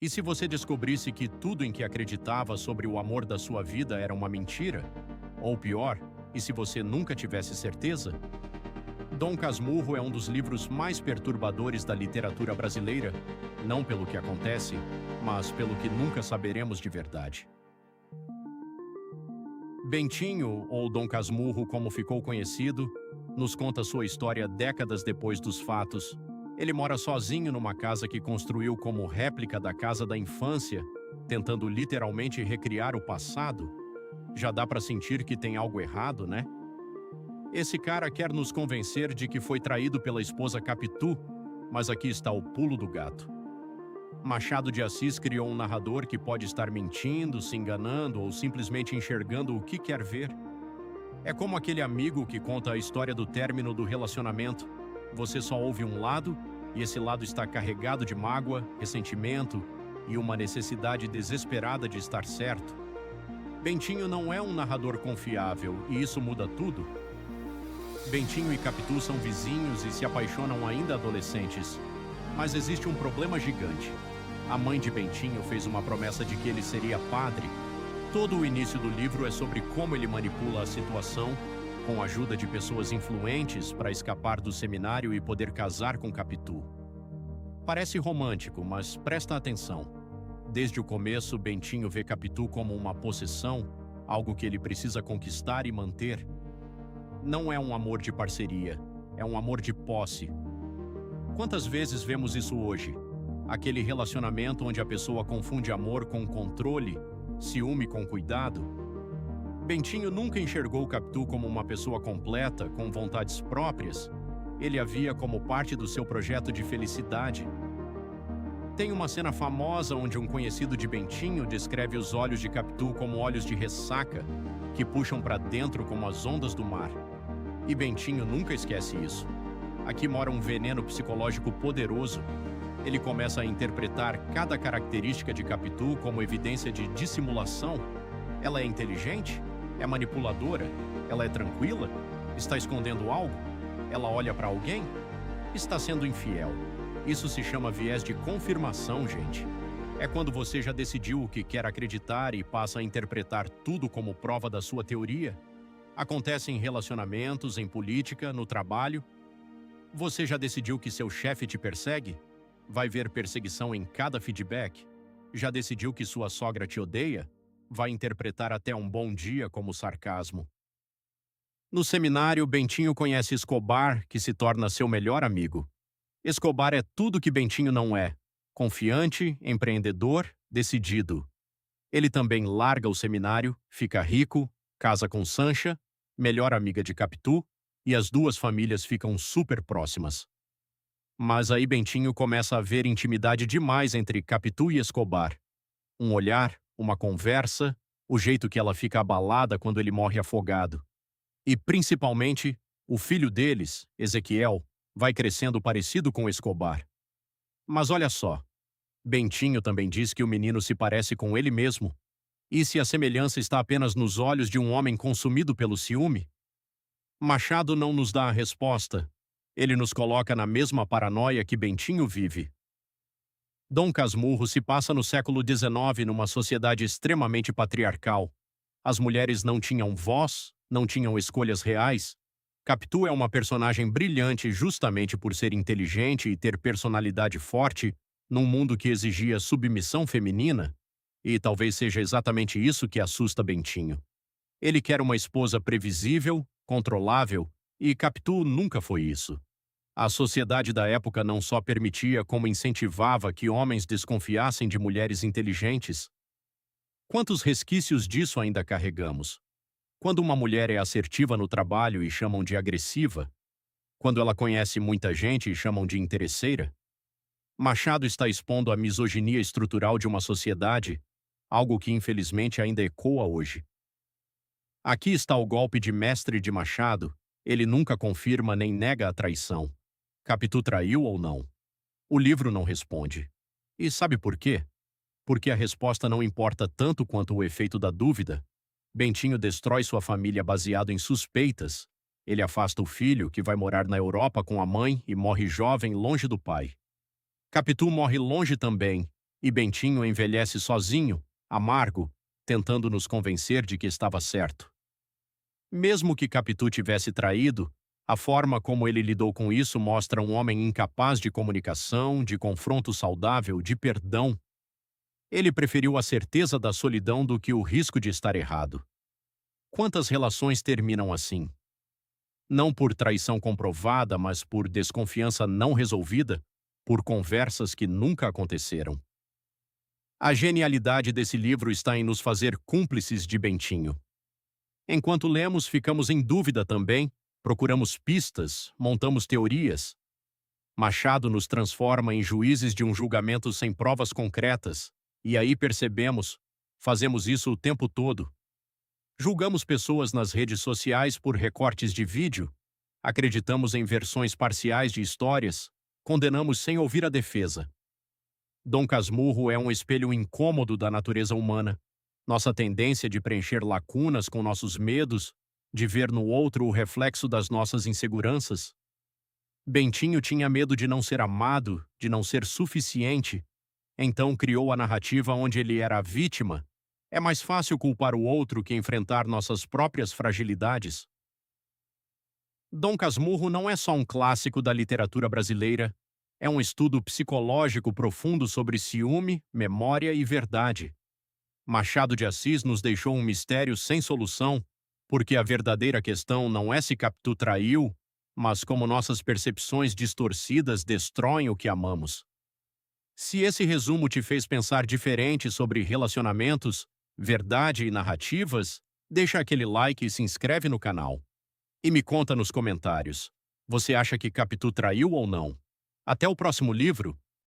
E se você descobrisse que tudo em que acreditava sobre o amor da sua vida era uma mentira? Ou pior, e se você nunca tivesse certeza? Dom Casmurro é um dos livros mais perturbadores da literatura brasileira, não pelo que acontece, mas pelo que nunca saberemos de verdade. Bentinho, ou Dom Casmurro como ficou conhecido, nos conta sua história décadas depois dos fatos. Ele mora sozinho numa casa que construiu como réplica da casa da infância, tentando literalmente recriar o passado. Já dá para sentir que tem algo errado, né? Esse cara quer nos convencer de que foi traído pela esposa Capitu, mas aqui está o pulo do gato. Machado de Assis criou um narrador que pode estar mentindo, se enganando ou simplesmente enxergando o que quer ver. É como aquele amigo que conta a história do término do relacionamento. Você só ouve um lado, e esse lado está carregado de mágoa, ressentimento e uma necessidade desesperada de estar certo. Bentinho não é um narrador confiável, e isso muda tudo. Bentinho e Capitu são vizinhos e se apaixonam ainda adolescentes. Mas existe um problema gigante. A mãe de Bentinho fez uma promessa de que ele seria padre. Todo o início do livro é sobre como ele manipula a situação, com a ajuda de pessoas influentes, para escapar do seminário e poder casar com Capitu. Parece romântico, mas presta atenção. Desde o começo, Bentinho vê Capitu como uma possessão, algo que ele precisa conquistar e manter. Não é um amor de parceria, é um amor de posse. Quantas vezes vemos isso hoje? Aquele relacionamento onde a pessoa confunde amor com controle, ciúme com cuidado. Bentinho nunca enxergou Capitu como uma pessoa completa, com vontades próprias. Ele a via como parte do seu projeto de felicidade. Tem uma cena famosa onde um conhecido de Bentinho descreve os olhos de Capitu como olhos de ressaca, que puxam para dentro como as ondas do mar. E Bentinho nunca esquece isso. Aqui mora um veneno psicológico poderoso. Ele começa a interpretar cada característica de Capitu como evidência de dissimulação. Ela é inteligente? É manipuladora? Ela é tranquila? Está escondendo algo? Ela olha para alguém? Está sendo infiel. Isso se chama viés de confirmação, gente. É quando você já decidiu o que quer acreditar e passa a interpretar tudo como prova da sua teoria. Acontece em relacionamentos, em política, no trabalho. Você já decidiu que seu chefe te persegue? Vai ver perseguição em cada feedback? Já decidiu que sua sogra te odeia? Vai interpretar até um bom dia como sarcasmo. No seminário, Bentinho conhece Escobar, que se torna seu melhor amigo. Escobar é tudo que Bentinho não é: confiante, empreendedor, decidido. Ele também larga o seminário, fica rico, casa com Sancha, melhor amiga de Capitu, e as duas famílias ficam super próximas. Mas aí Bentinho começa a ver intimidade demais entre Capitu e Escobar. Um olhar, uma conversa, o jeito que ela fica abalada quando ele morre afogado. E, principalmente, o filho deles, Ezequiel, vai crescendo parecido com Escobar. Mas olha só, Bentinho também diz que o menino se parece com ele mesmo. E se a semelhança está apenas nos olhos de um homem consumido pelo ciúme? Machado não nos dá a resposta. Ele nos coloca na mesma paranoia que Bentinho vive. Dom Casmurro se passa no século XIX numa sociedade extremamente patriarcal. As mulheres não tinham voz, não tinham escolhas reais. Capitu é uma personagem brilhante justamente por ser inteligente e ter personalidade forte num mundo que exigia submissão feminina, e talvez seja exatamente isso que assusta Bentinho. Ele quer uma esposa previsível, controlável, e Capitu nunca foi isso. A sociedade da época não só permitia, como incentivava que homens desconfiassem de mulheres inteligentes. Quantos resquícios disso ainda carregamos? Quando uma mulher é assertiva no trabalho e chamam de agressiva? Quando ela conhece muita gente e chamam de interesseira? Machado está expondo a misoginia estrutural de uma sociedade, algo que infelizmente ainda ecoa hoje. Aqui está o golpe de mestre de Machado. Ele nunca confirma nem nega a traição. Capitu traiu ou não? O livro não responde. E sabe por quê? Porque a resposta não importa tanto quanto o efeito da dúvida. Bentinho destrói sua família baseado em suspeitas. Ele afasta o filho, que vai morar na Europa com a mãe e morre jovem longe do pai. Capitu morre longe também, E Bentinho envelhece sozinho, amargo, tentando nos convencer de que estava certo. Mesmo que Capitu tivesse traído, a forma como ele lidou com isso mostra um homem incapaz de comunicação, de confronto saudável, de perdão. Ele preferiu a certeza da solidão do que o risco de estar errado. Quantas relações terminam assim? Não por traição comprovada, mas por desconfiança não resolvida, por conversas que nunca aconteceram. A genialidade desse livro está em nos fazer cúmplices de Bentinho. Enquanto lemos, ficamos em dúvida também, procuramos pistas, montamos teorias. Machado nos transforma em juízes de um julgamento sem provas concretas, e aí percebemos, fazemos isso o tempo todo. Julgamos pessoas nas redes sociais por recortes de vídeo, acreditamos em versões parciais de histórias, condenamos sem ouvir a defesa. Dom Casmurro é um espelho incômodo da natureza humana. Nossa tendência de preencher lacunas com nossos medos, de ver no outro o reflexo das nossas inseguranças. Bentinho tinha medo de não ser amado, de não ser suficiente. Então criou a narrativa onde ele era a vítima. É mais fácil culpar o outro que enfrentar nossas próprias fragilidades. Dom Casmurro não é só um clássico da literatura brasileira, é um estudo psicológico profundo sobre ciúme, memória e verdade. Machado de Assis nos deixou um mistério sem solução, porque a verdadeira questão não é se Capitu traiu, mas como nossas percepções distorcidas destroem o que amamos. Se esse resumo te fez pensar diferente sobre relacionamentos, verdade e narrativas, deixa aquele like e se inscreve no canal. E me conta nos comentários, você acha que Capitu traiu ou não? Até o próximo livro!